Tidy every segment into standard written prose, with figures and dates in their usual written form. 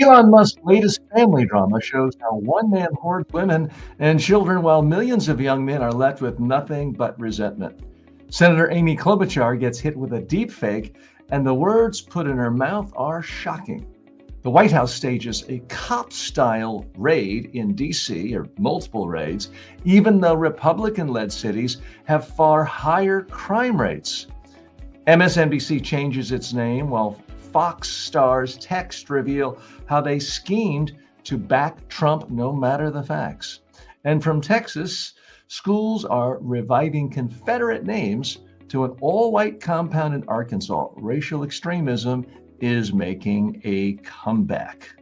Elon Musk's latest family drama shows how one man hoards women and children while millions of young men are left with nothing but resentment. Senator Amy Klobuchar gets hit with a deepfake, and the words put in her mouth are shocking. The White House stages a cop style raid in D.C., or multiple raids, even though Republican led cities have far higher crime rates. MSNBC changes its name while Fox stars text reveal how they schemed to back Trump no matter the facts. And from Texas, schools are reviving Confederate names to an all-white compound in Arkansas. Racial extremism is making a comeback.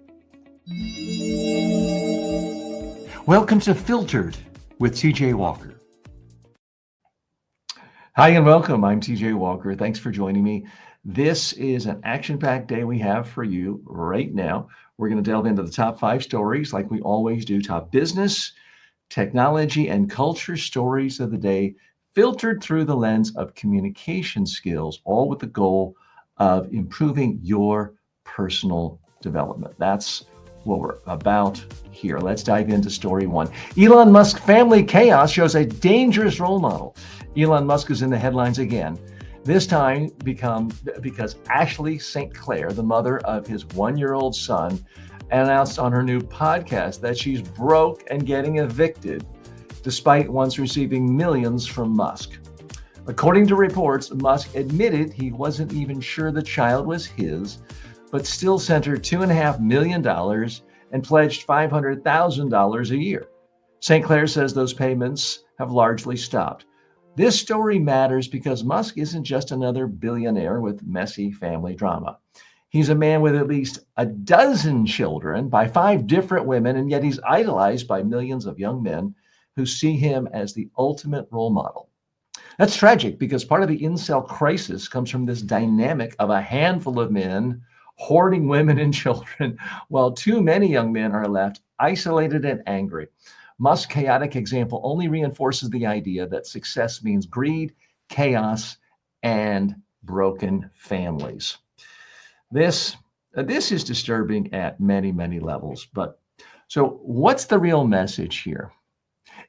Welcome to Filtered with TJ Walker. Hi and welcome. I'm TJ Walker. Thanks for joining me. This is an action-packed day we have for you right now. We're going to delve into the top 5 stories like we always do. Top business, technology, and culture stories of the day, filtered through the lens of communication skills, all with the goal of improving your personal development. That's what we're about here. Let's dive into story 1. Elon Musk family chaos shows a dangerous role model. Elon Musk is in the headlines again, this time because Ashley St. Clair, the mother of his 1-year-old son, announced on her new podcast that she's broke and getting evicted, despite once receiving millions from Musk. According to reports, Musk admitted he wasn't even sure the child was his, but still sent her $2.5 million and pledged $500,000 a year. St. Clair says those payments have largely stopped. This story matters because Musk isn't just another billionaire with messy family drama. He's a man with at least a dozen children by 5 different women, and yet he's idolized by millions of young men who see him as the ultimate role model. That's tragic because part of the incel crisis comes from this dynamic of a handful of men hoarding women and children, while too many young men are left isolated and angry. Musk's chaotic example only reinforces the idea that success means greed, chaos, and broken families. This is disturbing at many, many levels. But so what's the real message here?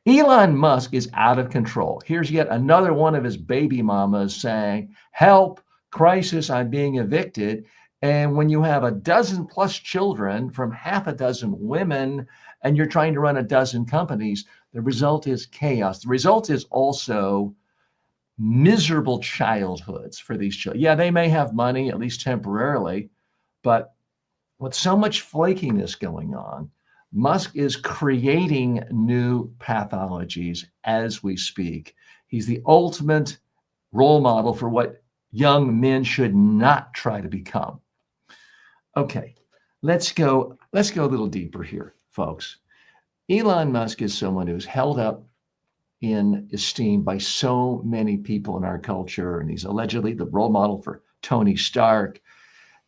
Elon Musk is out of control. Here's yet another one of his baby mamas saying, "Help, crisis, I'm being evicted." And when you have a dozen plus children from half a dozen women and you're trying to run a dozen companies, the result is chaos. The result is also miserable childhoods for these children. Yeah, they may have money, at least temporarily, but with so much flakiness going on, Musk is creating new pathologies as we speak. He's the ultimate role model for what young men should not try to become. Okay, let's go a little deeper here, folks. Elon Musk is someone who's held up in esteem by so many people in our culture, and he's allegedly the role model for Tony Stark.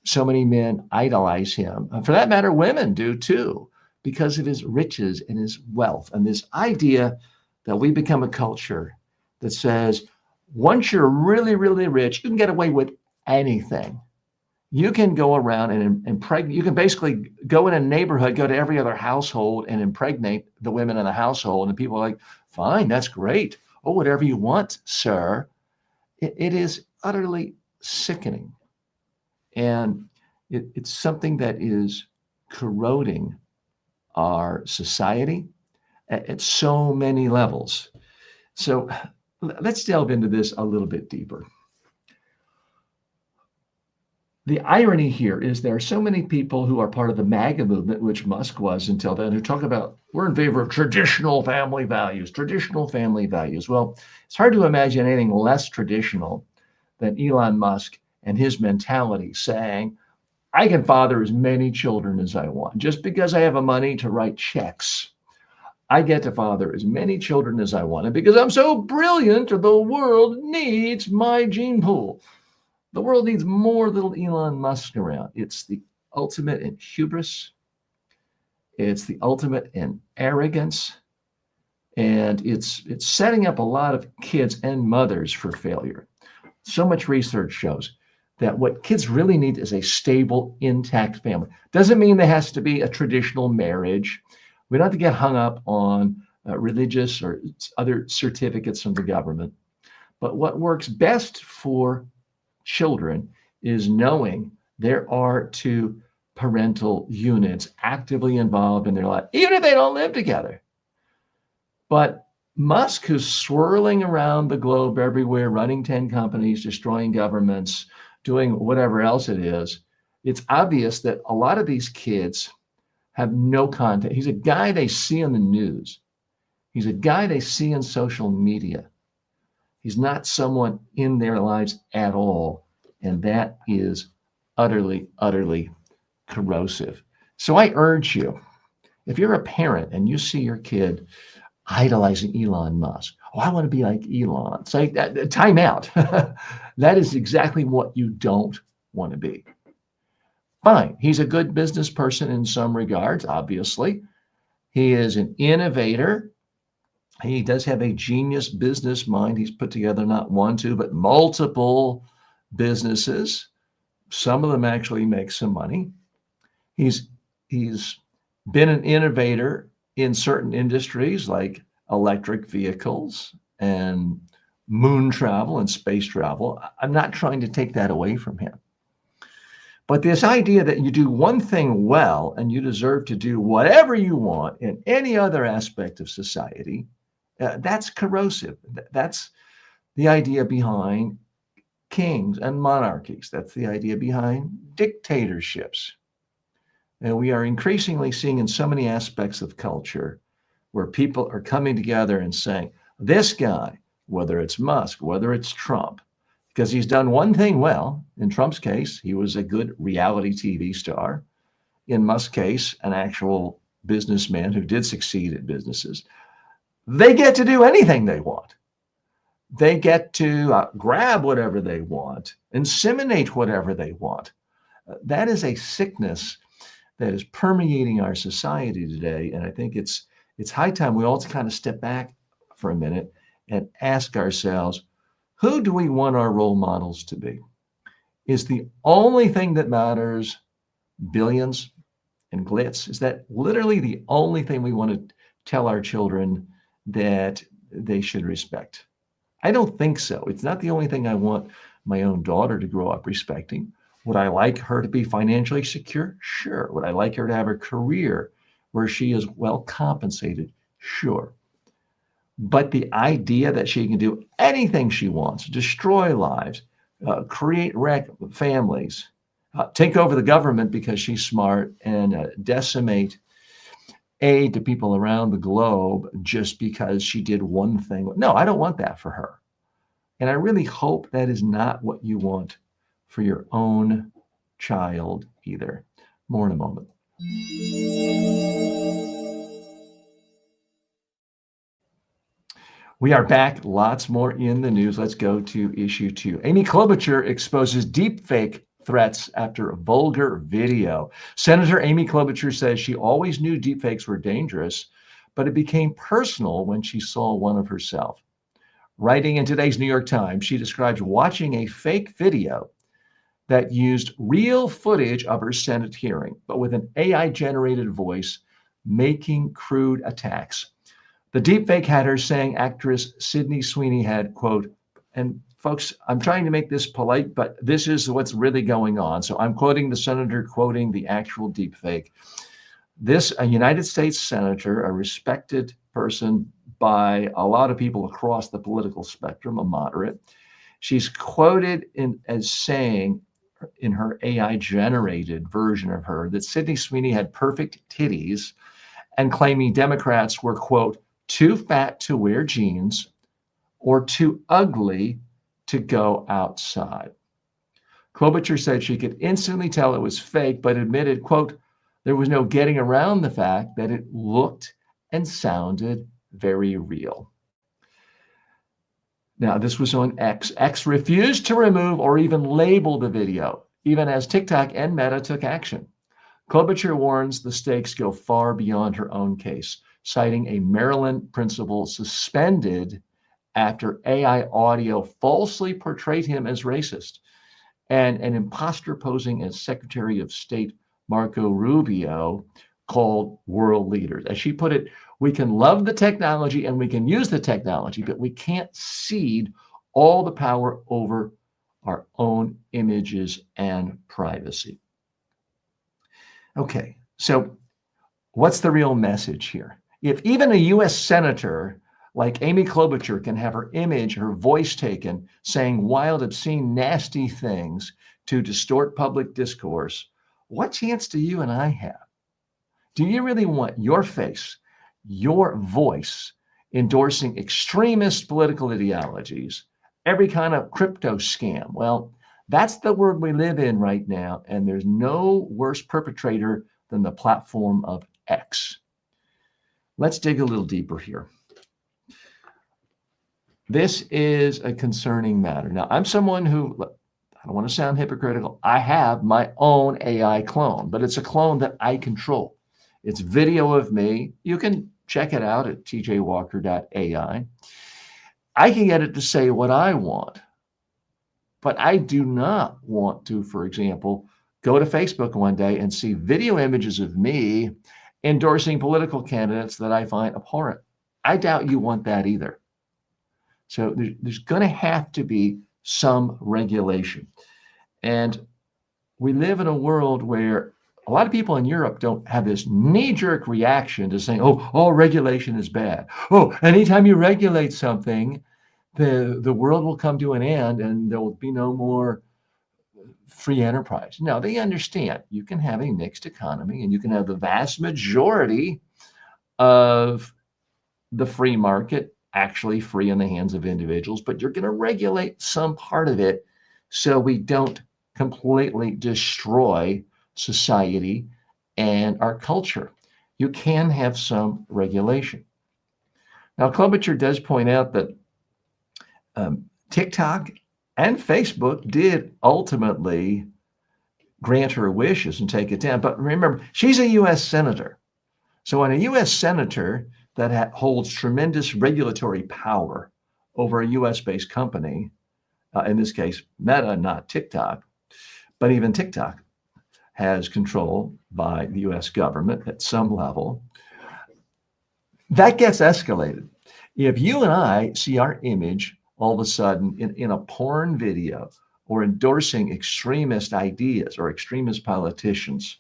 So many men idolize him. And for that matter, women do too, because of his riches and his wealth. And this idea that we become a culture that says, once you're really, really rich, you can get away with anything. You can go around and impregnate. You can basically go in a neighborhood, go to every other household and impregnate the women in the household. And people are like, fine, that's great. Oh, whatever you want, sir. It is utterly sickening. And it's something that is corroding our society at so many levels. So let's delve into this a little bit deeper. The irony here is there are so many people who are part of the MAGA movement, which Musk was until then, who talk about we're in favor of traditional family values. Well, it's hard to imagine anything less traditional than Elon Musk and his mentality saying, I can father as many children as I want. Just because I have the money to write checks, I get to father as many children as I want. And because I'm so brilliant, the world needs my gene pool. The world needs more little Elon Musk around. It's the ultimate in hubris. It's the ultimate in arrogance. And it's setting up a lot of kids and mothers for failure. So much research shows that what kids really need is a stable, intact family. Doesn't mean there has to be a traditional marriage. We don't have to get hung up on religious or other certificates from the government. But what works best for children is knowing there are two parental units actively involved in their life, even if they don't live together. But Musk, who's swirling around the globe everywhere, running 10 companies, destroying governments, doing whatever else it is, it's obvious that a lot of these kids have no contact. He's a guy they see on the news. He's a guy they see on social media. He's not someone in their lives at all. And that is utterly, utterly corrosive. So I urge you, if you're a parent and you see your kid idolizing Elon Musk, oh, I want to be like Elon, say, time out. That is exactly what you don't want to be. Fine. He's a good business person in some regards, obviously. He is an innovator. He does have a genius business mind. He's put together not one, two, but multiple businesses. Some of them actually make some money. He's been an innovator in certain industries like electric vehicles and moon travel and space travel. I'm not trying to take that away from him. But this idea that you do one thing well and you deserve to do whatever you want in any other aspect of society, that's corrosive. That's the idea behind kings and monarchies. That's the idea behind dictatorships. And we are increasingly seeing in so many aspects of culture where people are coming together and saying, this guy, whether it's Musk, whether it's Trump, because he's done one thing well. In Trump's case, he was a good reality TV star. In Musk's case, an actual businessman who did succeed at businesses. They get to do anything they want. They get to grab whatever they want, inseminate whatever they want. That is a sickness that is permeating our society today. And I think it's high time we all kind of step back for a minute and ask ourselves, who do we want our role models to be? Is the only thing that matters billions and glitz? Is that literally the only thing we want to tell our children that they should respect? I don't think so. It's not the only thing I want my own daughter to grow up respecting. Would I like her to be financially secure? Sure. Would I like her to have a career where she is well compensated? Sure. But the idea that she can do anything she wants, destroy lives, create wreck families, take over the government because she's smart, and decimate aid to people around the globe just because she did one thing. No, I don't want that for her. And I really hope that is not what you want for your own child either. More in a moment. We are back. Lots more in the news. Let's go to issue 2. Amy Klobuchar exposes deepfake threats after a vulgar video. Senator Amy Klobuchar says she always knew deepfakes were dangerous, but it became personal when she saw one of herself. Writing in today's New York Times, she describes watching a fake video that used real footage of her Senate hearing, but with an AI-generated voice making crude attacks. The deepfake had her saying actress Sydney Sweeney had, quote, and folks, I'm trying to make this polite, but this is what's really going on. So I'm quoting the senator, quoting the actual deepfake. This, a United States senator, a respected person by a lot of people across the political spectrum, a moderate, she's quoted as saying in her AI-generated version of her that Sydney Sweeney had perfect titties and claiming Democrats were, quote, too fat to wear jeans or too ugly to go outside. Klobuchar said she could instantly tell it was fake, but admitted, quote, there was no getting around the fact that it looked and sounded very real. Now, this was on X. X refused to remove or even label the video, even as TikTok and Meta took action. Klobuchar warns the stakes go far beyond her own case, citing a Maryland principal suspended after AI audio falsely portrayed him as racist. and an imposter posing as Secretary of State Marco Rubio called world leaders. As she put it, we can love the technology and we can use the technology, but we can't cede all the power over our own images and privacy. Okay, so what's the real message here? If even a US senator like Amy Klobuchar can have her image, her voice taken, saying wild, obscene, nasty things to distort public discourse, what chance do you and I have? Do you really want your face, your voice, endorsing extremist political ideologies, every kind of crypto scam? Well, that's the world we live in right now, and there's no worse perpetrator than the platform of X. Let's dig a little deeper here. This is a concerning matter. Now, I'm someone who, I don't want to sound hypocritical, I have my own AI clone, but it's a clone that I control. It's video of me. You can check it out at tjwalker.ai. I can get it to say what I want, but I do not want to, for example, go to Facebook one day and see video images of me endorsing political candidates that I find abhorrent. I doubt you want that either. So there's going to have to be some regulation. And we live in a world where a lot of people in Europe don't have this knee-jerk reaction to saying, oh, all regulation is bad. Oh, anytime you regulate something, the world will come to an end and there will be no more free enterprise. No, they understand you can have a mixed economy and you can have the vast majority of the free market actually free in the hands of individuals, but you're going to regulate some part of it so we don't completely destroy society and our culture. You can have some regulation. Now, Klobuchar does point out that TikTok and Facebook did ultimately grant her wishes and take it down. But remember, she's a U.S. senator. So when a U.S. senator that holds tremendous regulatory power over a US-based company, in this case, Meta, not TikTok, but even TikTok has control by the US government at some level, that gets escalated. If you and I see our image all of a sudden in a porn video or endorsing extremist ideas or extremist politicians,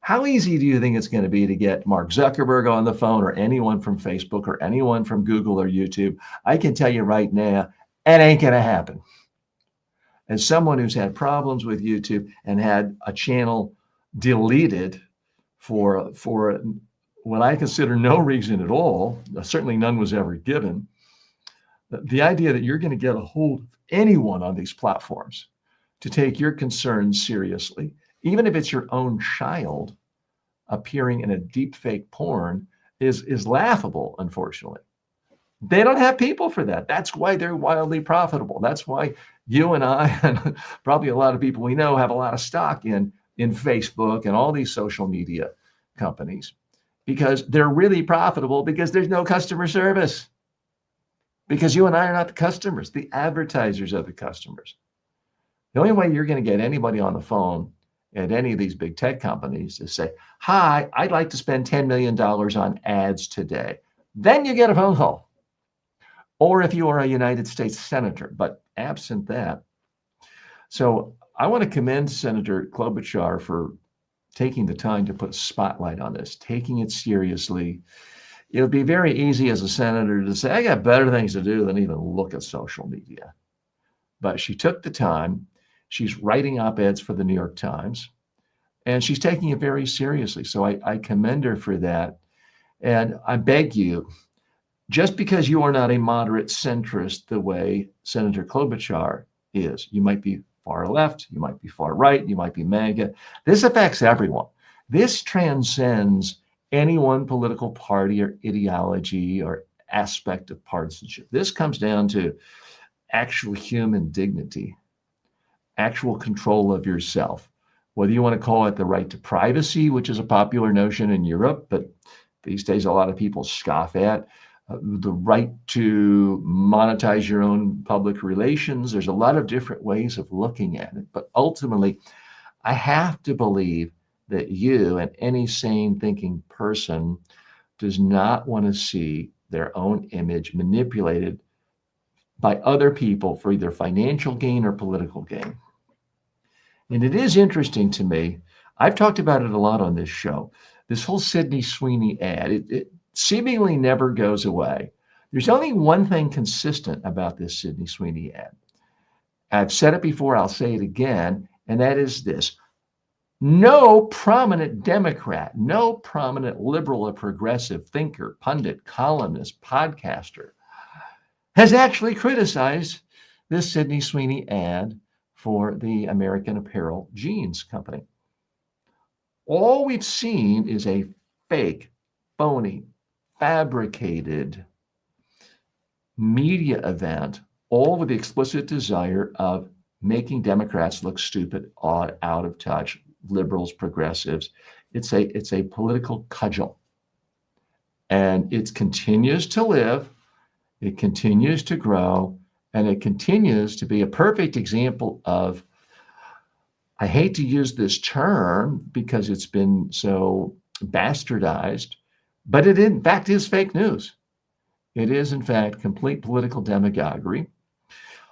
how easy do you think it's going to be to get Mark Zuckerberg on the phone or anyone from Facebook or anyone from Google or YouTube? I can tell you right now, it ain't going to happen. As someone who's had problems with YouTube and had a channel deleted for what I consider no reason at all, certainly none was ever given, the idea that you're going to get a hold of anyone on these platforms to take your concerns seriously, even if it's your own child appearing in a deepfake porn, is laughable, unfortunately. They don't have people for that. That's why they're wildly profitable. That's why you and I, and probably a lot of people we know, have a lot of stock in Facebook and all these social media companies, because they're really profitable because there's no customer service. Because you and I are not the customers. The advertisers are the customers. The only way you're going to get anybody on the phone at any of these big tech companies is say, hi, I'd like to spend $10 million on ads today. Then you get a phone call. Or if you are a United States senator, but absent that. So I want to commend Senator Klobuchar for taking the time to put a spotlight on this, taking it seriously. It would be very easy as a senator to say, I got better things to do than even look at social media. But she took the time. She's writing op-eds for the New York Times, and she's taking it very seriously. So I commend her for that. And I beg you, just because you are not a moderate centrist the way Senator Klobuchar is, you might be far left, you might be far right, you might be MAGA. This affects everyone. This transcends any one political party or ideology or aspect of partisanship. This comes down to actual human dignity, actual control of yourself, whether you want to call it the right to privacy, which is a popular notion in Europe, but these days a lot of people scoff at, the right to monetize your own public relations. There's a lot of different ways of looking at it. But ultimately, I have to believe that you and any sane thinking person does not want to see their own image manipulated by other people for either financial gain or political gain. And it is interesting to me. I've talked about it a lot on this show. This whole Sydney Sweeney ad, it seemingly never goes away. There's only one thing consistent about this Sydney Sweeney ad. I've said it before, I'll say it again, and that is this. No prominent Democrat, no prominent liberal or progressive thinker, pundit, columnist, podcaster has actually criticized this Sydney Sweeney ad for the American Apparel Jeans Company. All we've seen is a fake, phony, fabricated media event, all with the explicit desire of making Democrats look stupid, odd, out of touch, liberals, progressives. It's a political cudgel. And it continues to live, it continues to grow, and it continues to be a perfect example of, I hate to use this term because it's been so bastardized, but it in fact is fake news. It is in fact complete political demagoguery.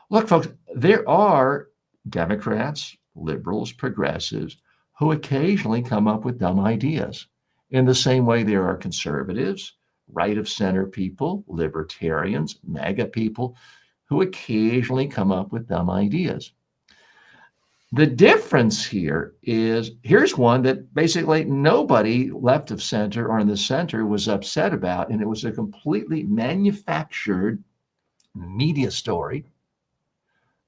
Look, folks, there are Democrats, liberals, progressives who occasionally come up with dumb ideas. In the same way there are conservatives, right of center people, libertarians, MAGA people who occasionally come up with dumb ideas. The difference here is, here's one that basically nobody left of center or in the center was upset about, and it was a completely manufactured media story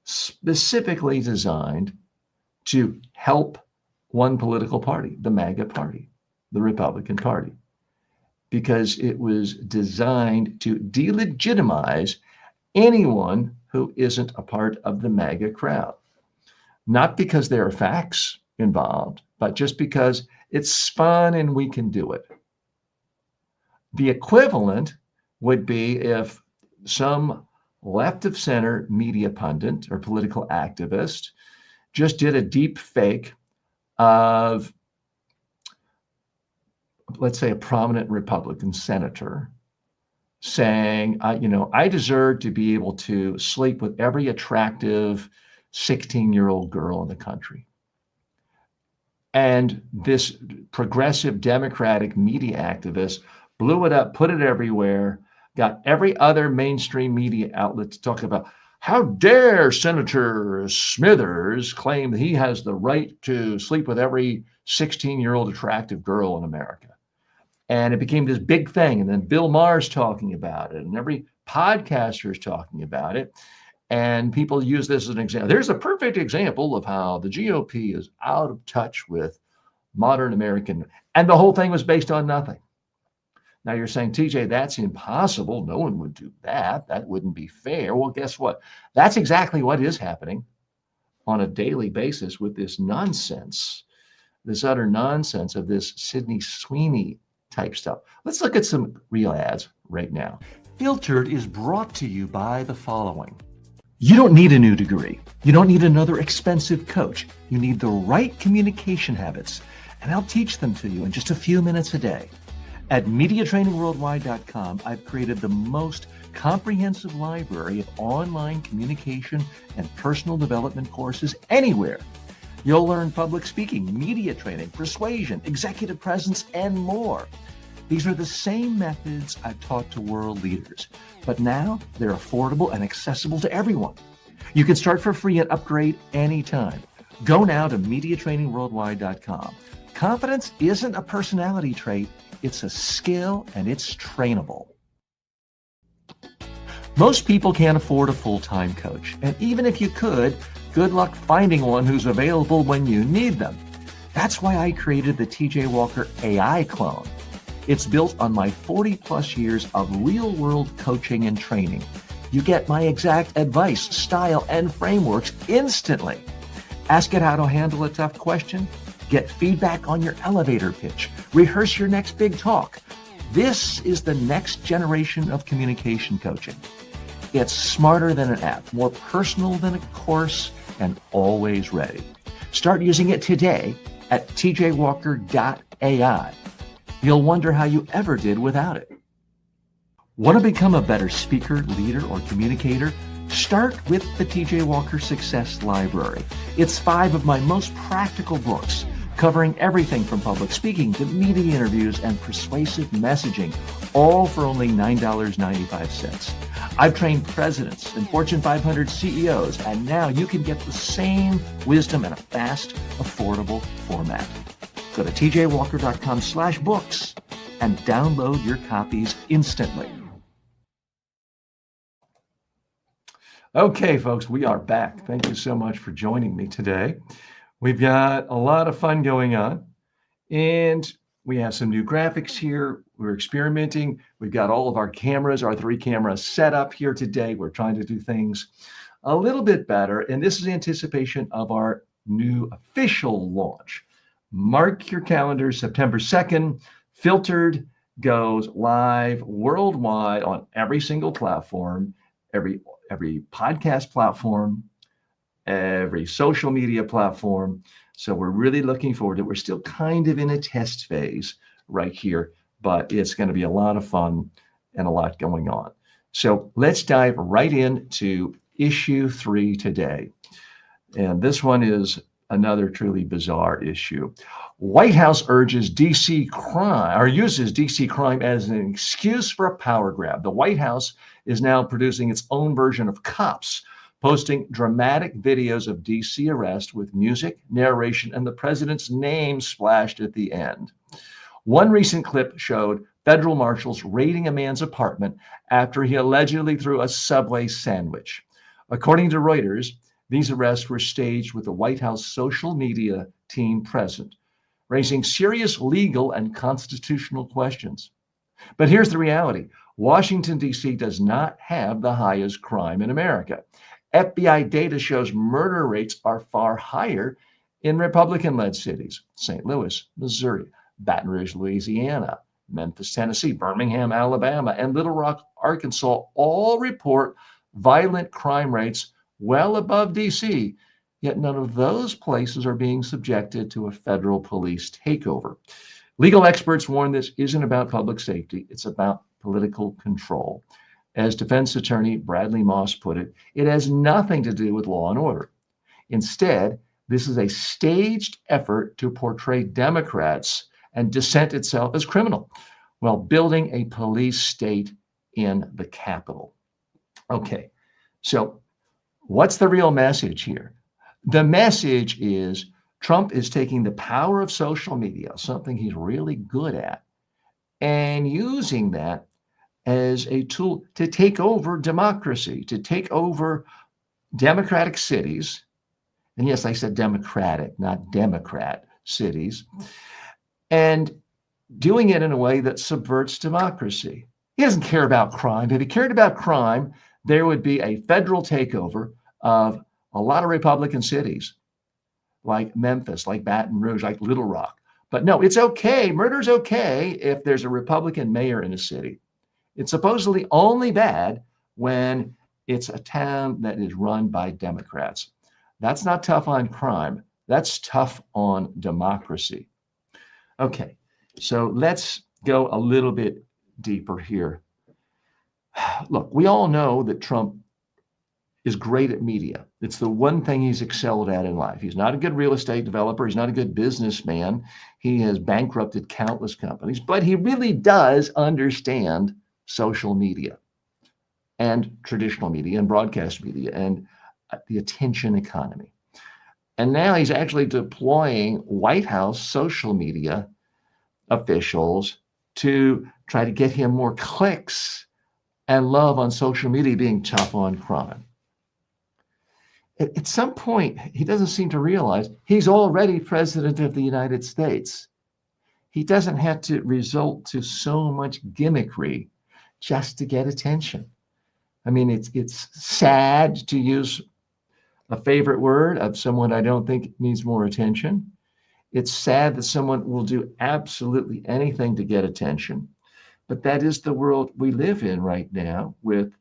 specifically designed to help one political party, the MAGA party, the Republican Party, because it was designed to delegitimize anyone who isn't a part of the MAGA crowd. Not because there are facts involved, but just because it's fun and we can do it. The equivalent would be if some left of center media pundit or political activist just did a deep fake of, let's say, a prominent Republican senator saying, I deserve to be able to sleep with every attractive 16-year-old girl in the country. And this progressive Democratic media activist blew it up, put it everywhere, got every other mainstream media outlet to talk about, how dare Senator Smithers claim that he has the right to sleep with every 16-year-old attractive girl in America. And it became this big thing. And then Bill Maher's talking about it, and every podcaster is talking about it. And people use this as an example. There's a perfect example of how the GOP is out of touch with modern American. And the whole thing was based on nothing. Now you're saying, TJ, that's impossible. No one would do that. That wouldn't be fair. Well, guess what? That's exactly what is happening on a daily basis with this nonsense, this utter nonsense of this Sydney Sweeney type stuff. Let's look at some real ads right now. Filtered is brought to you by the following. You don't need a new degree. You don't need another expensive coach. You need the right communication habits, and I'll teach them to you in just a few minutes a day. At MediaTrainingWorldwide.com, I've created the most comprehensive library of online communication and personal development courses anywhere. You'll learn public speaking, media training, persuasion, executive presence, and more. These are the same methods I've taught to world leaders, but now they're affordable and accessible to everyone. You can start for free and upgrade anytime. Go now to MediaTrainingWorldwide.com. Confidence isn't a personality trait, it's a skill, and it's trainable. Most people can't afford a full-time coach, and even if you could, good luck finding one who's available when you need them. That's why I created the TJ Walker AI clone. It's built on my 40-plus years of real-world coaching and training. You get my exact advice, style, and frameworks instantly. Ask it how to handle a tough question, get feedback on your elevator pitch, rehearse your next big talk, This is the next generation of communication coaching. It's smarter than an app, more personal than a course, and always ready. Start using it today at tjwalker.ai. You'll wonder how you ever did without it. Want to become a better speaker, leader, or communicator? Start with the TJ Walker Success Library. It's 5 of my most practical books, covering everything from public speaking to media interviews and persuasive messaging, all for only $9.95. I've trained presidents and Fortune 500 CEOs, and now you can get the same wisdom in a fast, affordable format. Go to tjwalker.com/books and download your copies instantly. Okay, folks, we are back. Thank you so much for joining me today. We've got a lot of fun going on, and we have some new graphics here. We're experimenting. We've got all of our cameras, our 3 cameras set up here today. We're trying to do things a little bit better, and this is anticipation of our new official launch. Mark your calendar, September 2nd. Filtered goes live worldwide on every single platform, every podcast platform, every social media platform. So we're really looking forward to it. We're still kind of in a test phase right here, but it's going to be a lot of fun and a lot going on. So let's dive right into issue 3 today. And this one is another truly bizarre issue. White House urges DC crime, or uses DC crime as an excuse for a power grab. The White House is now producing its own version of Cops, posting dramatic videos of DC arrest with music, narration, and the president's name splashed at the end. One recent clip showed federal marshals raiding a man's apartment after he allegedly threw a Subway sandwich. According to Reuters, these arrests were staged with the White House social media team present, raising serious legal and constitutional questions. But here's the reality. Washington, D.C. does not have the highest crime in America. FBI data shows murder rates are far higher in Republican-led cities: St. Louis, Missouri, Baton Rouge, Louisiana, Memphis, Tennessee, Birmingham, Alabama, and Little Rock, Arkansas all report violent crime rates well above D.C., yet none of those places are being subjected to a federal police takeover. Legal experts warn this isn't about public safety, it's about political control. As defense attorney Bradley Moss put it, it has nothing to do with law and order. Instead, this is a staged effort to portray Democrats and dissent itself as criminal, while building a police state in the Capitol. Okay, so what's the real message here? The message is Trump is taking the power of social media, something he's really good at, and using that as a tool to take over democracy, to take over democratic cities. And yes, I said democratic, not Democrat cities, and doing it in a way that subverts democracy. He doesn't care about crime. If he cared about crime, there would be a federal takeover of a lot of Republican cities, like Memphis, like Baton Rouge, like Little Rock. But no, it's okay. Murder's okay if there's a Republican mayor in a city. It's supposedly only bad when it's a town that is run by Democrats. That's not tough on crime. That's tough on democracy. Okay, so let's go a little bit deeper here. Look, we all know that Trump is great at media. It's the one thing he's excelled at in life. He's not a good real estate developer. He's not a good businessman. He has bankrupted countless companies, but he really does understand social media and traditional media and broadcast media and the attention economy. And now he's actually deploying White House social media officials to try to get him more clicks and love on social media, being tough on crime. At some point, he doesn't seem to realize he's already president of the United States. He doesn't have to resort to so much gimmickry just to get attention. I mean, it's sad, to use a favorite word of someone I don't think needs more attention. It's sad that someone will do absolutely anything to get attention. But that is the world we live in right now with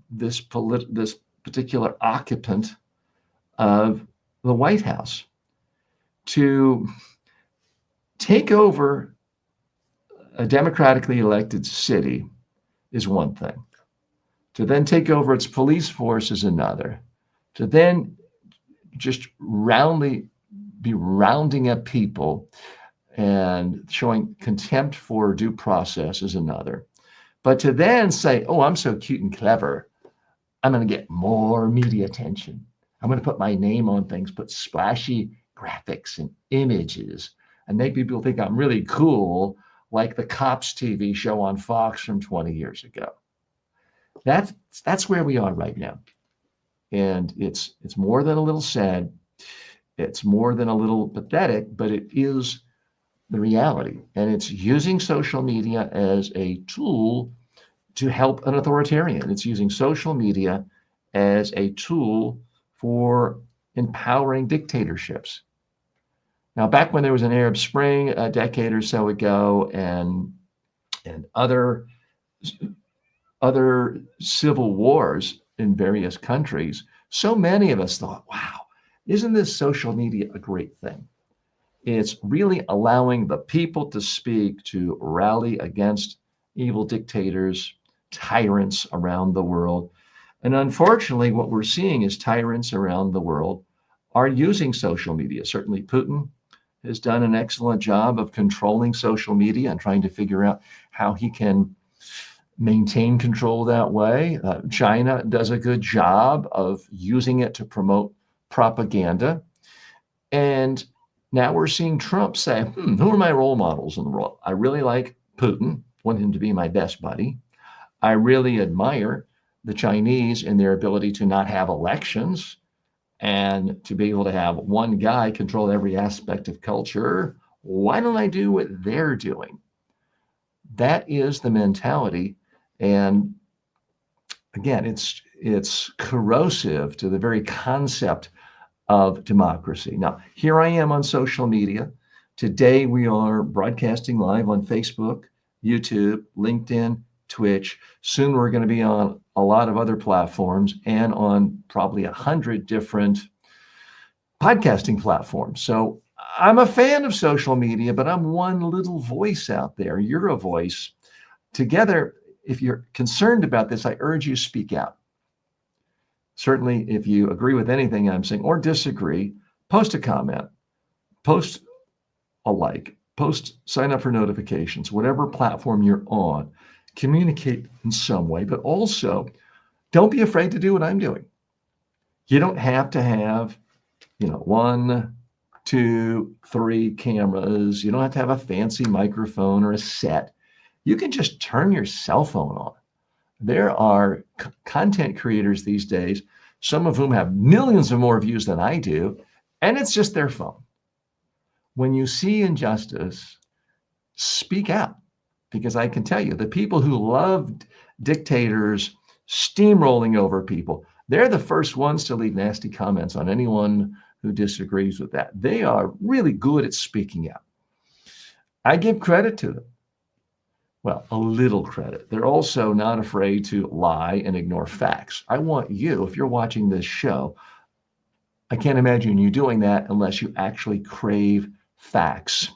this particular occupant of the White House. To take over a democratically elected city is one thing. To then take over its police force is another. To then just be rounding up people and showing contempt for due process is another. But to then say, oh, I'm so cute and clever, I'm going to get more media attention. I'm going to put my name on things, put splashy graphics and images, and make people think I'm really cool, like the Cops TV show on Fox from 20 years ago. That's where we are right now. And it's more than a little sad. It's more than a little pathetic, but it is the reality. And it's using social media as a tool to help an authoritarian. It's using social media as a tool for empowering dictatorships. Now, back when there was an Arab Spring a decade or so ago, and other civil wars in various countries, so many of us thought, wow, isn't this social media a great thing? It's really allowing the people to speak, to rally against evil dictators, tyrants around the world. And unfortunately, what we're seeing is tyrants around the world are using social media. Certainly, Putin has done an excellent job of controlling social media and trying to figure out how he can maintain control that way. China does a good job of using it to promote propaganda. And now we're seeing Trump say, who are my role models in the world? I really like Putin, want him to be my best buddy. I really admire the Chinese in their ability to not have elections and to be able to have one guy control every aspect of culture. Why don't I do what they're doing? That is the mentality. And again, it's corrosive to the very concept of democracy. Now, here I am on social media. Today, we are broadcasting live on Facebook, YouTube, LinkedIn, Twitch. Soon, we're going to be on a lot of other platforms and on probably 100 different podcasting platforms. So I'm a fan of social media, but I'm one little voice out there. You're a voice. Together, if you're concerned about this, I urge you to speak out. Certainly, if you agree with anything I'm saying or disagree, post a comment, post a like, sign up for notifications, whatever platform you're on, communicate in some way, but also don't be afraid to do what I'm doing. You don't have to have, 1, 2, 3 cameras. You don't have to have a fancy microphone or a set. You can just turn your cell phone on. There are content creators these days, some of whom have millions of more views than I do, and it's just their phone. When you see injustice, speak out, because I can tell you, the people who love dictators steamrolling over people, they're the first ones to leave nasty comments on anyone who disagrees with that. They are really good at speaking out. I give credit to them. Well, a little credit. They're also not afraid to lie and ignore facts. I want you, if you're watching this show, I can't imagine you doing that unless you actually crave facts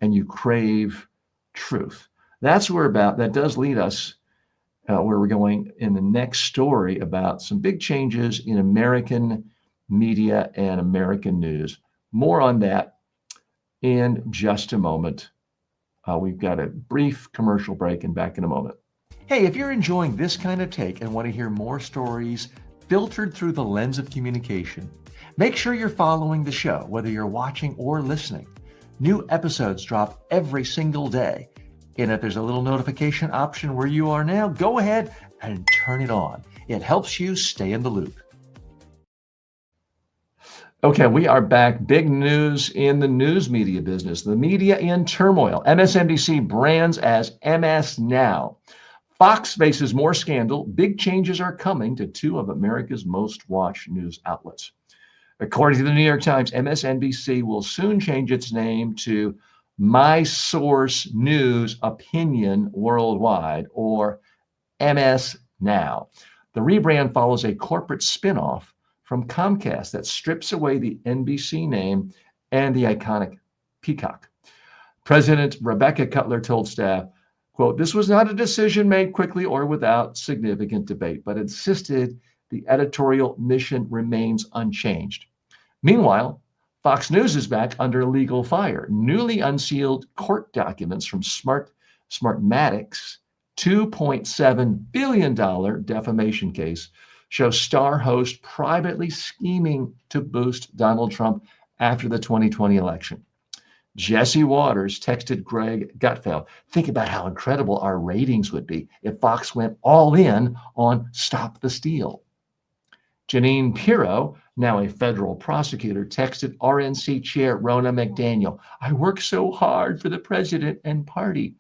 and you crave truth. That's what we're about. That does lead us where we're going in the next story about some big changes in American media and American news. More on that in just a moment. We've got a brief commercial break and back in a moment. Hey, if you're enjoying this kind of take and want to hear more stories filtered through the lens of communication, make sure you're following the show, whether you're watching or listening. New episodes drop every single day. And if there's a little notification option where you are now, go ahead and turn it on. It helps you stay in the loop. Okay, we are back. Big news in the news media business. The media in turmoil. MSNBC brands as MS Now. Fox faces more scandal. Big changes are coming to 2 of America's most watched news outlets. According to the New York Times, MSNBC will soon change its name to My Source News Opinion Worldwide, or MS Now. The rebrand follows a corporate spinoff from Comcast that strips away the NBC name and the iconic peacock. President Rebecca Cutler told staff, quote, "This was not a decision made quickly or without significant debate, but insisted the editorial mission remains unchanged." Meanwhile, Fox News is back under legal fire. Newly unsealed court documents from Smartmatic's $2.7 billion defamation case show star host privately scheming to boost Donald Trump after the 2020 election. Jesse Waters texted Greg Gutfeld, "Think about how incredible our ratings would be if Fox went all in on Stop the Steal." Janine Pirro, now a federal prosecutor, texted RNC Chair Ronna McDaniel, "I work so hard for the president and party."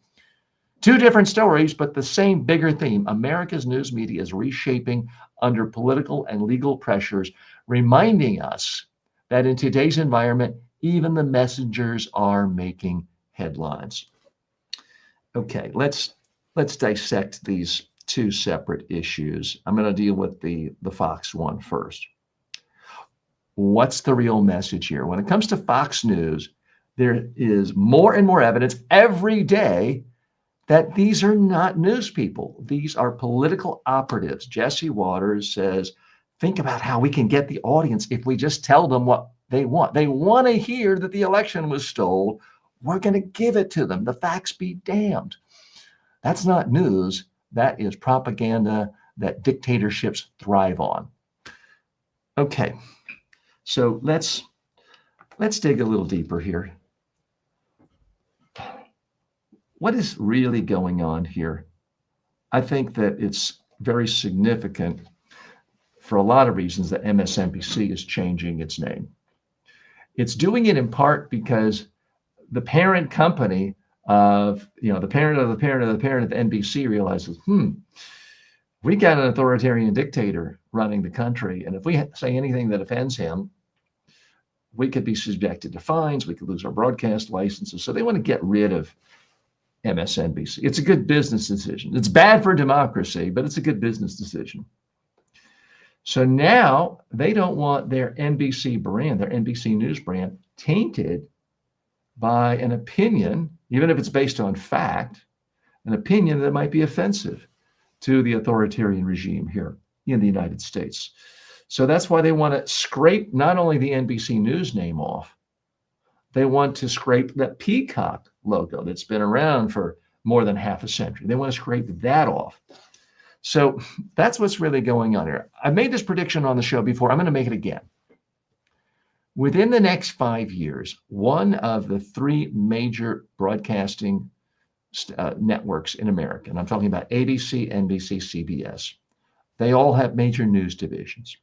Two different stories, but the same bigger theme. America's news media is reshaping under political and legal pressures, reminding us that in today's environment, even the messengers are making headlines. Okay, let's dissect these two separate issues. I'm going to deal with the Fox one first. What's the real message here? When it comes to Fox News, there is more and more evidence every day that these are not news people. These are political operatives. Jesse Waters says, think about how we can get the audience if we just tell them what they want. They want to hear that the election was stolen. We're going to give it to them. The facts be damned. That's not news. That is propaganda that dictatorships thrive on. Okay, so let's dig a little deeper here. What is really going on here? I think that it's very significant for a lot of reasons that MSNBC is changing its name. It's doing it in part because the parent company of, the parent of the parent of the parent of the NBC realizes, we got an authoritarian dictator running the country. And if we say anything that offends him, we could be subjected to fines. We could lose our broadcast licenses. So they want to get rid of MSNBC. It's a good business decision. It's bad for democracy, but it's a good business decision. So now they don't want their NBC brand, their NBC News brand, tainted by an opinion, even if it's based on fact, an opinion that might be offensive to the authoritarian regime here in the United States. So that's why they want to scrape not only the NBC News name off, they want to scrape that peacock logo that's been around for more than half a century. They want to scrape that off. So that's what's really going on here. I've made this prediction on the show before. I'm going to make it again. Within the next 5 years, one of the three major broadcasting networks in America, and I'm talking about ABC, NBC, CBS, they all have major news divisions.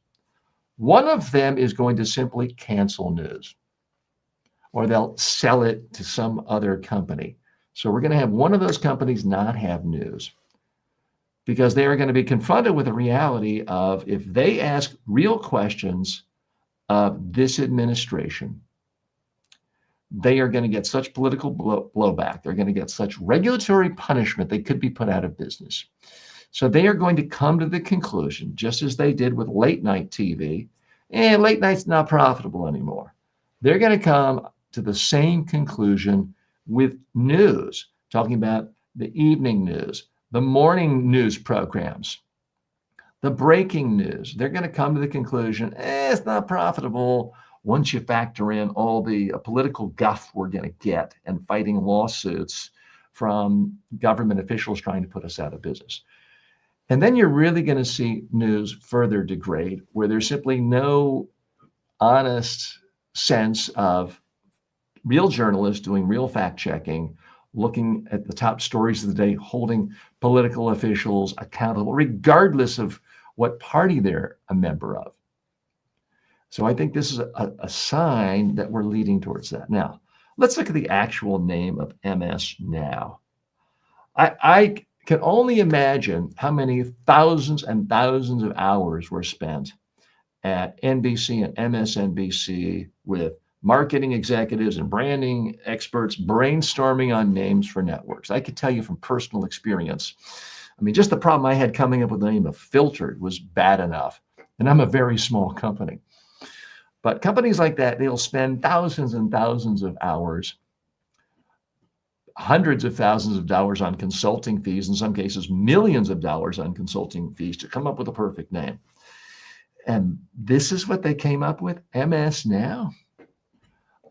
One of them is going to simply cancel news, or they'll sell it to some other company. So we're going to have one of those companies not have news, because they are going to be confronted with the reality of, if they ask real questions of this administration, they are going to get such political blowback. They're going to get such regulatory punishment, they could be put out of business. So they are going to come to the conclusion, just as they did with late night TV, and late night's not profitable anymore. They're going to come to the same conclusion with news, talking about the evening news, the morning news programs, the breaking news. They're going to come to the conclusion, it's not profitable once you factor in all the political guff we're going to get and fighting lawsuits from government officials trying to put us out of business. And then you're really going to see news further degrade, where there's simply no honest sense of real journalists doing real fact checking, looking at the top stories of the day, holding political officials accountable, regardless of what party they're a member of. So I think this is a sign that we're leading towards that. Now, let's look at the actual name of MS Now. I can only imagine how many thousands and thousands of hours were spent at NBC and MSNBC with marketing executives and branding experts brainstorming on names for networks. I could tell you from personal experience. I mean, just the problem I had coming up with the name of Filtered was bad enough. And I'm a very small company. But companies like that, they'll spend thousands and thousands of hours, hundreds of thousands of dollars on consulting fees, in some cases, millions of dollars on consulting fees to come up with a perfect name. And this is what they came up with, MS Now.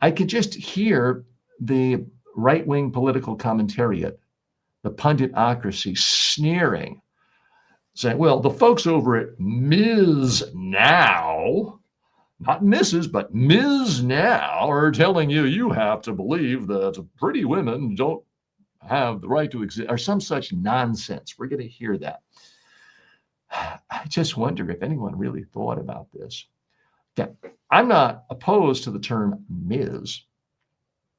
I could just hear the right-wing political commentariat, the punditocracy sneering, saying, well, the folks over at Ms. Now, not Mrs., but Ms. Now are telling you you have to believe that pretty women don't have the right to exist, or some such nonsense. We're going to hear that. I just wonder if anyone really thought about this. Yeah, I'm not opposed to the term Ms.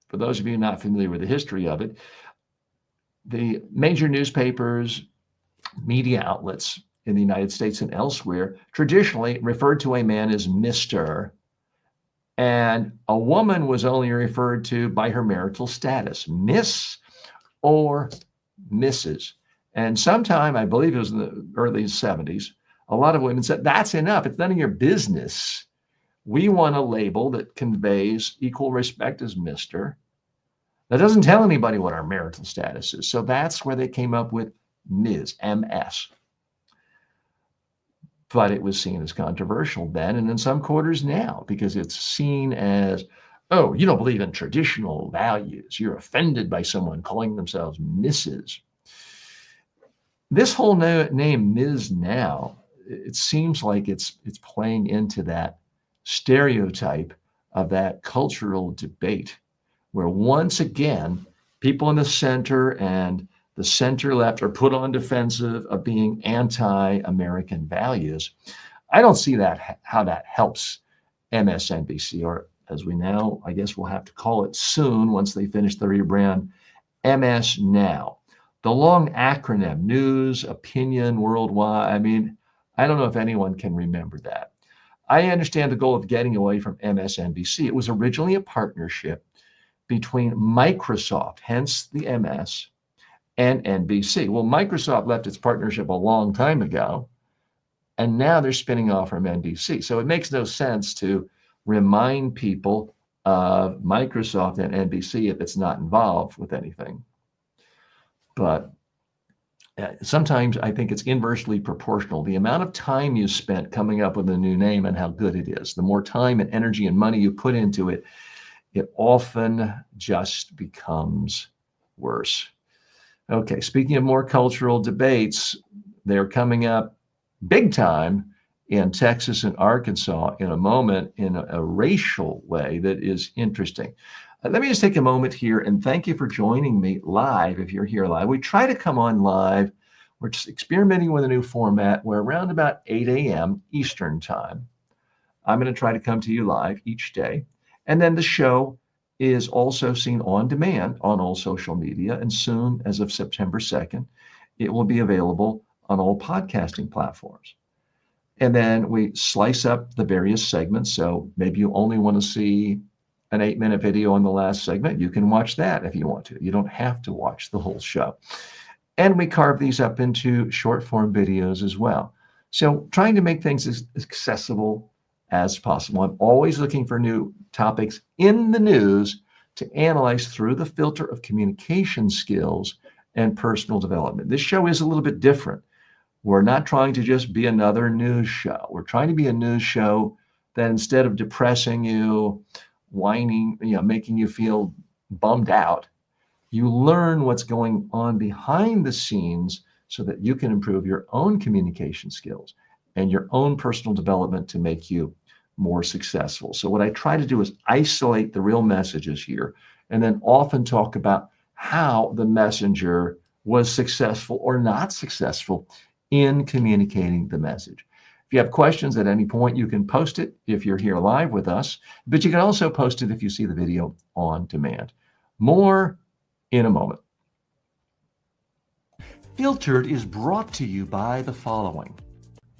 For those of you not familiar with the history of it, the major newspapers, media outlets in the United States and elsewhere traditionally referred to a man as Mr., and a woman was only referred to by her marital status, Miss or Mrs. And sometime, I believe it was in the early 70s, a lot of women said, that's enough. It's none of your business. We want a label that conveys equal respect as Mr. That doesn't tell anybody what our marital status is. So that's where they came up with Ms., MS. But it was seen as controversial then and in some quarters now because it's seen as, oh, you don't believe in traditional values. You're offended by someone calling themselves Mrs. This whole name, Ms. Now, it seems like it's playing into that stereotype of that cultural debate where once again, people in the center and the center left are put on defensive of being anti-American values. I don't see that how that helps MSNBC, or as we now, I guess we'll have to call it soon once they finish the rebrand, MS Now. The long acronym, News, Opinion, Worldwide. I mean, I don't know if anyone can remember that. I understand the goal of getting away from MSNBC. It was originally a partnership between Microsoft, hence the MS, and NBC. Well, Microsoft left its partnership a long time ago, and now they're spinning off from NBC. So it makes no sense to remind people of Microsoft and NBC if it's not involved with anything. But sometimes I think it's inversely proportional. The amount of time you spent coming up with a new name and how good it is, the more time and energy and money you put into it, it often just becomes worse. Okay, speaking of more cultural debates, they're coming up big time in Texas and Arkansas in a moment in a racial way that is interesting. Let me just take a moment here and thank you for joining me live if you're here live. We try to come on live. We're just experimenting with a new format where around about 8 a.m. Eastern time, I'm going to try to come to you live each day. And then the show is also seen on demand on all social media. And soon, as of September 2nd, it will be available on all podcasting platforms. And then we slice up the various segments. So maybe you only want to see an 8-minute video on the last segment. You can watch that if you want to. You don't have to watch the whole show. And we carve these up into short form videos as well. So trying to make things as accessible as possible. I'm always looking for new topics in the news to analyze through the filter of communication skills and personal development. This show is a little bit different. We're not trying to just be another news show. We're trying to be a news show that instead of depressing you, whining, making you feel bummed out, you learn what's going on behind the scenes so that you can improve your own communication skills and your own personal development to make you more successful. So what I try to do is isolate the real messages here and then often talk about how the messenger was successful or not successful in communicating the message. If you have questions at any point, you can post it if you're here live with us, but you can also post it if you see the video on demand. More in a moment. Filtered is brought to you by the following.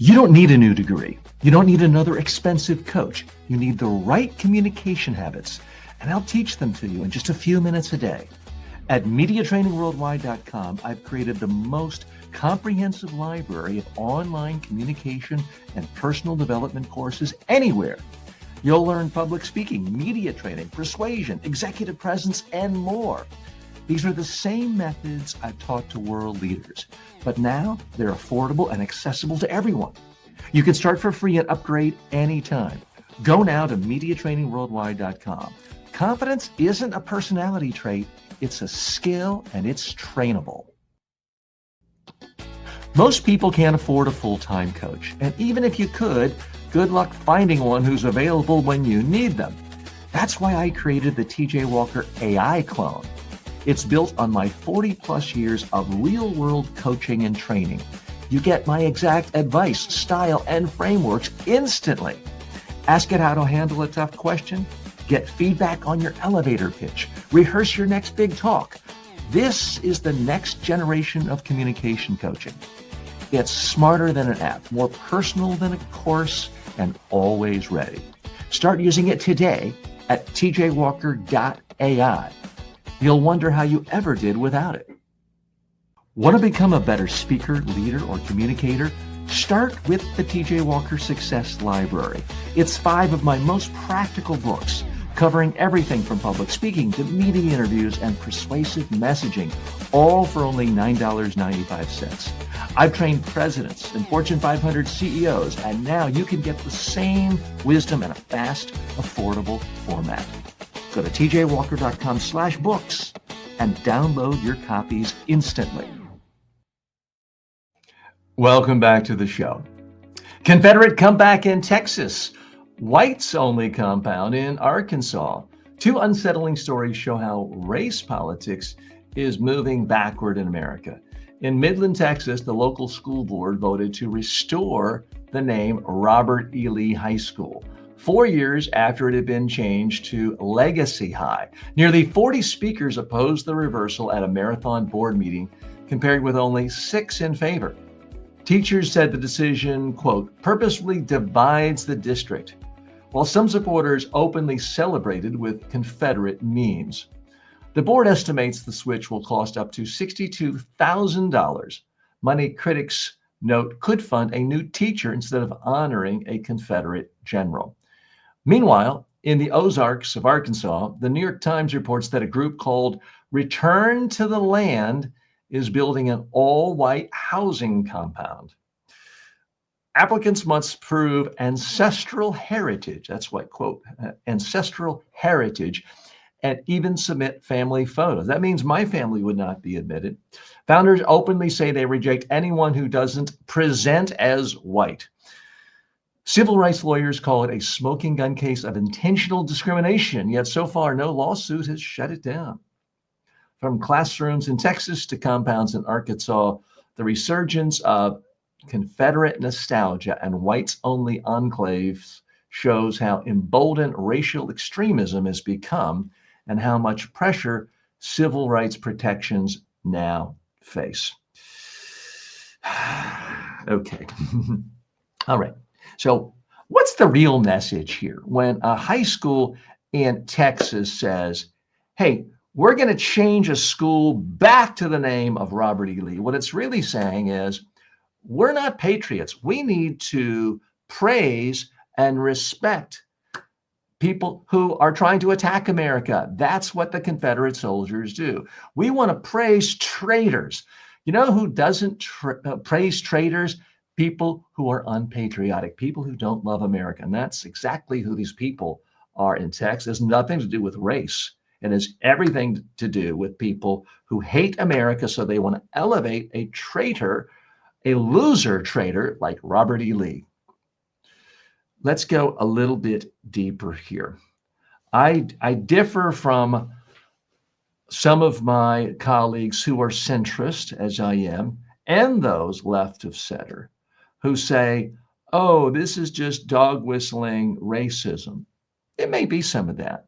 You don't need a new degree. You don't need another expensive coach. You need the right communication habits, and I'll teach them to you in just a few minutes a day. At MediaTrainingWorldwide.com, I've created the most comprehensive library of online communication and personal development courses anywhere. You'll learn public speaking, media training, persuasion, executive presence, and more. These are the same methods I've taught to world leaders, but now they're affordable and accessible to everyone. You can start for free and upgrade anytime. Go now to MediaTrainingWorldwide.com. Confidence isn't a personality trait, it's a skill, and it's trainable. Most people can't afford a full-time coach, and even if you could, good luck finding one who's available when you need them. That's why I created the TJ Walker AI clone. It's built on my 40-plus years of real-world coaching and training. You get my exact advice, style, and frameworks instantly. Ask it how to handle a tough question, get feedback on your elevator pitch, rehearse your next big talk. This is the next generation of communication coaching. It's smarter than an app, more personal than a course, and always ready. Start using it today at tjwalker.ai. You'll wonder how you ever did without it. Want to become a better speaker, leader, or communicator? Start with the TJ Walker Success Library. It's 5 of my most practical books, covering everything from public speaking to media interviews and persuasive messaging, all for only $9.95. I've trained presidents and Fortune 500 CEOs, and now you can get the same wisdom in a fast, affordable format. Go to tjwalker.com/books and download your copies instantly. Welcome back to the show. Confederate comeback in Texas. Whites only compound in Arkansas. 2 unsettling stories show how race politics is moving backward in America. In Midland, Texas, the local school board voted to restore the name Robert E. Lee High School, 4 years after it had been changed to Legacy High. Nearly 40 speakers opposed the reversal at a marathon board meeting, compared with only 6 in favor. Teachers said the decision, quote, purposefully divides the district, while some supporters openly celebrated with Confederate memes. The board estimates the switch will cost up to $62,000, money critics note could fund a new teacher instead of honoring a Confederate general. Meanwhile, in the Ozarks of Arkansas, the New York Times reports that a group called Return to the Land is building an all-white housing compound. Applicants must prove ancestral heritage, that's what, quote, ancestral heritage, and even submit family photos. That means my family would not be admitted. Founders openly say they reject anyone who doesn't present as white. Civil rights lawyers call it a smoking gun case of intentional discrimination, yet so far no lawsuit has shut it down. From classrooms in Texas to compounds in Arkansas, the resurgence of Confederate nostalgia and whites-only enclaves shows how emboldened racial extremism has become and how much pressure civil rights protections now face. Okay. All right. So what's the real message here when a high school in Texas says, hey, we're going to change a school back to the name of Robert E. Lee? What it's really saying is, we're not patriots. We need to praise and respect people who are trying to attack America. That's what the Confederate soldiers do. We want to praise traitors. You know who doesn't praise traitors? People who are unpatriotic, people who don't love America. And that's exactly who these people are in Texas. It has nothing to do with race. It has everything to do with people who hate America, so they want to elevate a traitor, a loser traitor like Robert E. Lee. Let's go a little bit deeper here. I differ from some of my colleagues who are centrist, as I am, and those left of center who say, oh, this is just dog whistling racism. It may be some of that,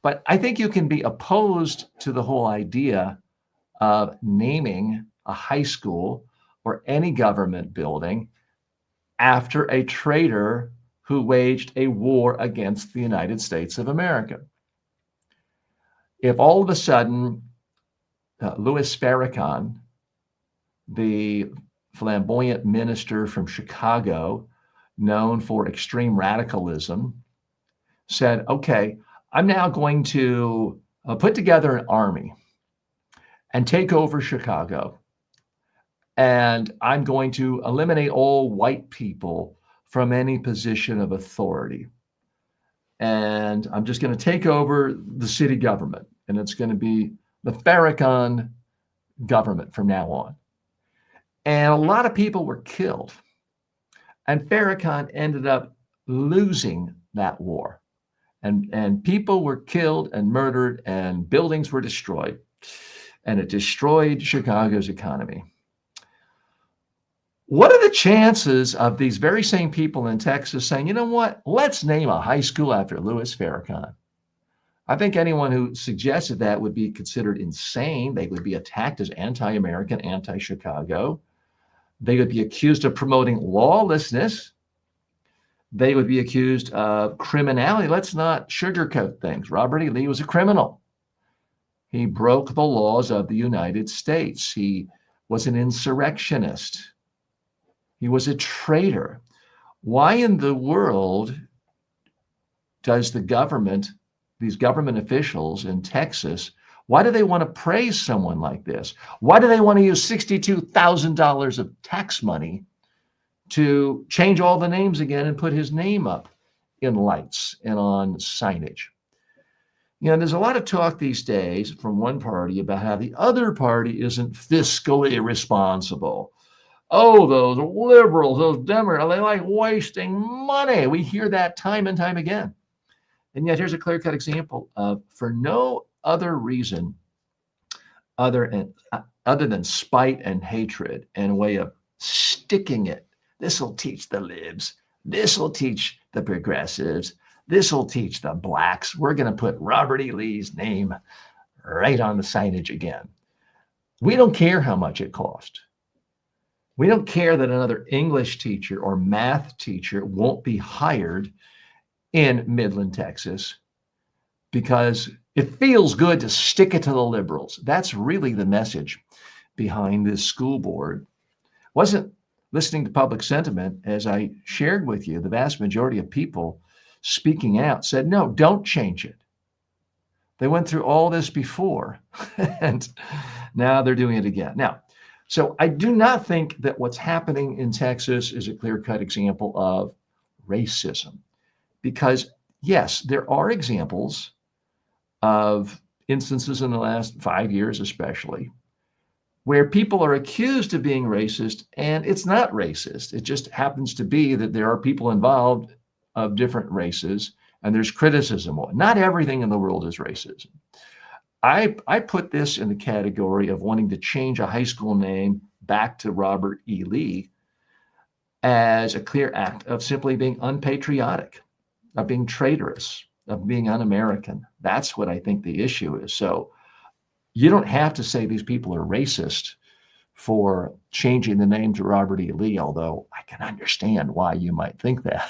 but I think you can be opposed to the whole idea of naming a high school or any government building after a traitor who waged a war against the United States of America. If all of a sudden Louis Farrakhan, the flamboyant minister from Chicago, known for extreme radicalism, said, okay, I'm now going to put together an army and take over Chicago. And I'm going to eliminate all white people from any position of authority. And I'm just going to take over the city government. And it's going to be the Farrakhan government from now on. And a lot of people were killed. And Farrakhan ended up losing that war. And people were killed and murdered, and buildings were destroyed. And it destroyed Chicago's economy. What are the chances of these very same people in Texas saying, you know what, let's name a high school after Louis Farrakhan? I think anyone who suggested that would be considered insane. They would be attacked as anti-American, anti-Chicago. They would be accused of promoting lawlessness. They would be accused of criminality. Let's not sugarcoat things. Robert E. Lee was a criminal. He broke the laws of the United States. He was an insurrectionist. He was a traitor. Why in the world does the government, these government officials in Texas, why do they want to praise someone like this? Why do they want to use $62,000 of tax money to change all the names again and put his name up in lights and on signage? You know, there's a lot of talk these days from one party about how the other party isn't fiscally responsible. Oh, those liberals, those Democrats, they like wasting money. We hear that time and time again. And yet here's a clear-cut example of, for no other reason other than spite and hatred and a way of sticking it. This will teach the libs. This will teach the progressives. This will teach the blacks. We're going to put Robert E. Lee's name right on the signage again. We don't care how much it cost. We don't care that another English teacher or math teacher won't be hired in Midland, Texas, because it feels good to stick it to the liberals. That's really the message behind this school board. Wasn't listening to public sentiment, as I shared with you. The vast majority of people speaking out said, no, don't change it. They went through all this before, and now they're doing it again. Now, so I do not think that what's happening in Texas is a clear-cut example of racism, because yes, there are examples of instances in the last 5 years, especially, where people are accused of being racist, and it's not racist. It just happens to be that there are people involved of different races, and there's criticism. Not everything in the world is racism. I put this in the category of wanting to change a high school name back to Robert E. Lee as a clear act of simply being unpatriotic, of being traitorous, of being un-American. That's what I think the issue is. So you don't have to say these people are racist for changing the name to Robert E. Lee, although I can understand why you might think that.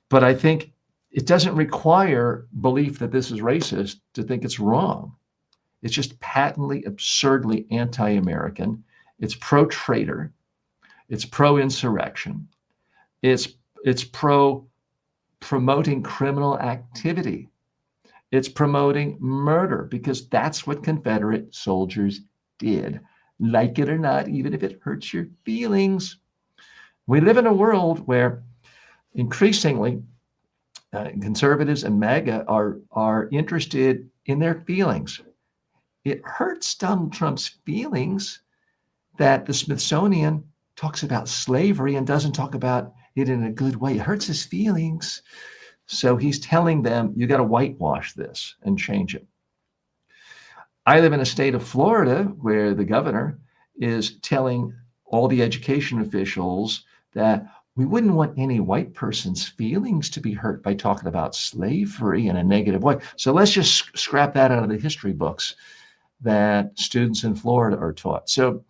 But I think it doesn't require belief that this is racist to think it's wrong. It's just patently, absurdly anti-American. It's pro-traitor. It's pro-insurrection. It's promoting criminal activity. It's promoting murder, because that's what Confederate soldiers did. Like it or not, even if it hurts your feelings. We live in a world where increasingly conservatives and MAGA are interested in their feelings. It hurts Donald Trump's feelings that the Smithsonian talks about slavery and doesn't talk about it in a good way. It hurts his feelings. So he's telling them, you got to whitewash this and change it. I live in a state of Florida where the governor is telling all the education officials that we wouldn't want any white person's feelings to be hurt by talking about slavery in a negative way. So let's just scrap that out of the history books that students in Florida are taught. So,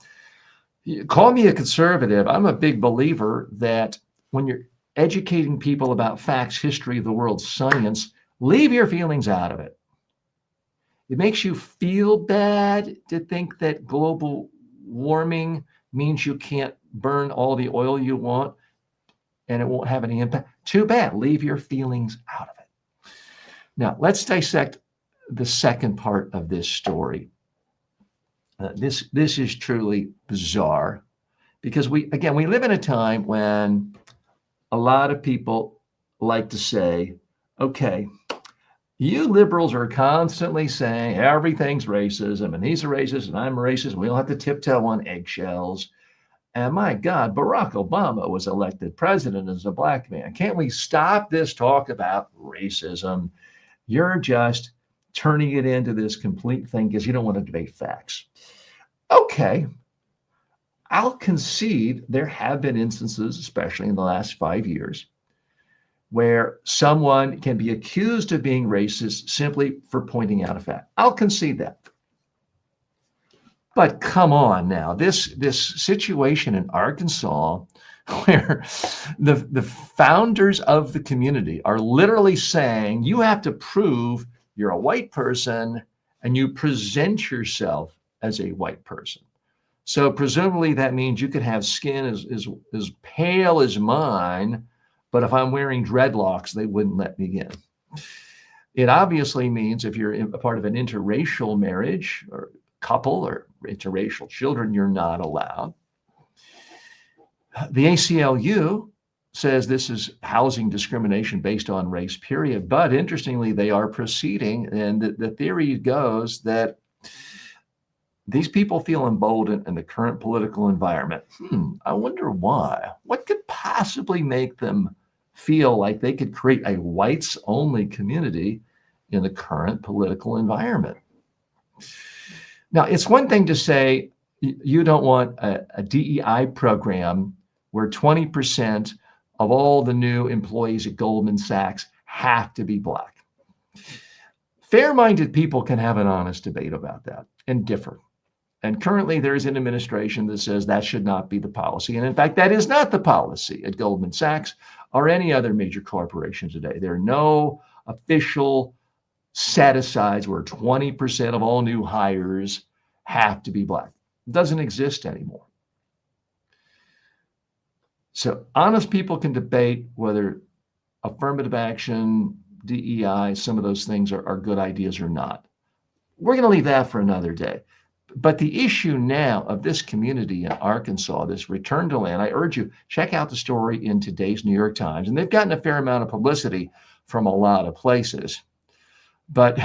Call me a conservative. I'm a big believer that when you're educating people about facts, history of the world, science, leave your feelings out of it. It makes you feel bad to think that global warming means you can't burn all the oil you want and it won't have any impact. Too bad. Leave your feelings out of it. Now, let's dissect the second part of this story. This is truly bizarre because we live in a time when a lot of people like to say, okay, you liberals are constantly saying everything's racism and he's a racist and I'm a racist. We all have to tiptoe on eggshells. And my God, Barack Obama was elected president as a black man. Can't we stop this talk about racism? You're just turning it into this complete thing because you don't want to debate facts. Okay, I'll concede there have been instances, especially in the last 5 years, where someone can be accused of being racist simply for pointing out a fact. I'll concede that. But come on now, this situation in Arkansas where the founders of the community are literally saying you have to prove you're a white person and you present yourself as a white person. So presumably that means you could have skin as pale as mine, but if I'm wearing dreadlocks, they wouldn't let me in. It obviously means if you're a part of an interracial marriage or couple or interracial children, you're not allowed. The ACLU says this is housing discrimination based on race, period. But interestingly, they are proceeding, and the theory goes that these people feel emboldened in the current political environment. I wonder why. What could possibly make them feel like they could create a whites-only community in the current political environment? Now, it's one thing to say you don't want a DEI program where 20% of all the new employees at Goldman Sachs have to be Black. Fair-minded people can have an honest debate about that and differ. And currently there is an administration that says that should not be the policy. And in fact, that is not the policy at Goldman Sachs or any other major corporation today. There are no official set-asides where 20% of all new hires have to be Black. It doesn't exist anymore. So honest people can debate whether affirmative action, DEI, some of those things are good ideas or not. We're going to leave that for another day. But the issue now of this community in Arkansas, this return to land, I urge you, check out the story in today's New York Times. And they've gotten a fair amount of publicity from a lot of places. But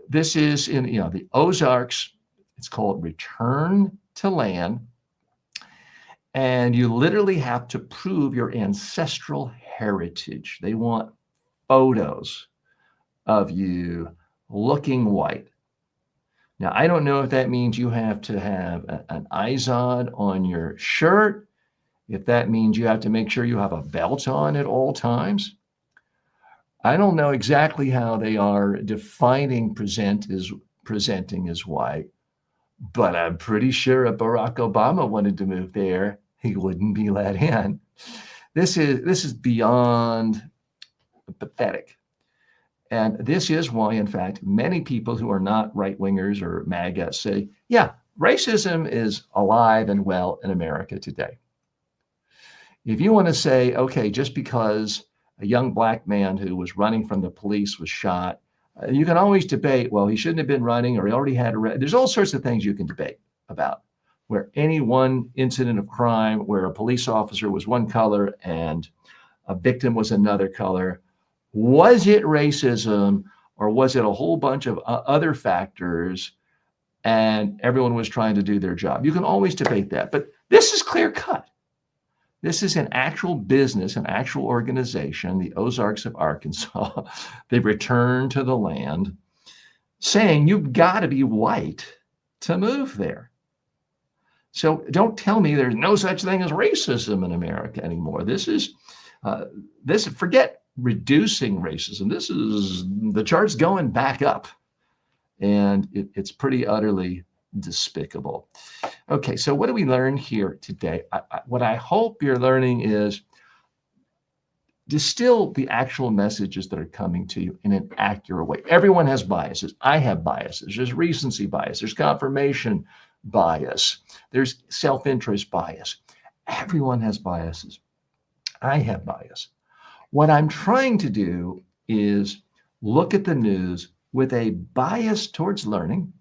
this is in the Ozarks. It's called Return to Land. And you literally have to prove your ancestral heritage. They want photos of you looking white. Now, I don't know if that means you have to have an Izod on your shirt, if that means you have to make sure you have a belt on at all times. I don't know exactly how they are defining presenting as white, but I'm pretty sure if Barack Obama wanted to move there, he wouldn't be let in. This is beyond pathetic. And this is why, in fact, many people who are not right-wingers or MAGA say, yeah, racism is alive and well in America today. If you want to say, okay, just because a young Black man who was running from the police was shot, you can always debate, well, he shouldn't have been running or he already had there's all sorts of things you can debate about, where any one incident of crime where a police officer was one color and a victim was another color. Was it racism or was it a whole bunch of other factors and everyone was trying to do their job? You can always debate that, but this is clear cut. This is an actual business, an actual organization, the Ozarks of Arkansas. They returned to the land saying you've got to be white to move there. So don't tell me there's no such thing as racism in America anymore. Forget reducing racism. The chart's going back up. And it's pretty utterly despicable. Okay, so what do we learn here today? What I hope you're learning is distill the actual messages that are coming to you in an accurate way. Everyone has biases. I have biases. There's recency bias. There's confirmation bias. There's self-interest bias. Everyone has biases. I have bias. What I'm trying to do is look at the news with a bias towards learning,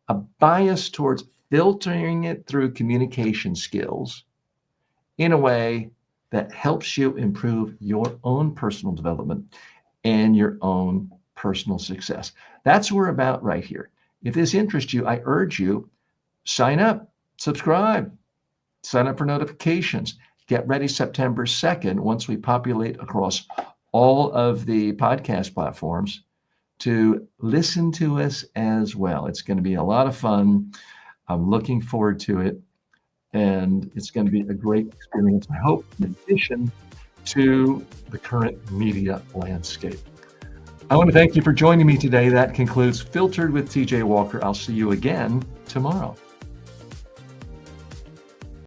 a bias towards filtering it through communication skills in a way that helps you improve your own personal development and your own personal success. That's what we're about right here. If this interests you, I urge you, sign up, subscribe, sign up for notifications. Get ready September 2nd, once we populate across all of the podcast platforms, to listen to us as well. It's going to be a lot of fun. I'm looking forward to it. And it's going to be a great experience, I hope, in addition to the current media landscape. I want to thank you for joining me today. That concludes Filtered with TJ Walker. I'll see you again tomorrow.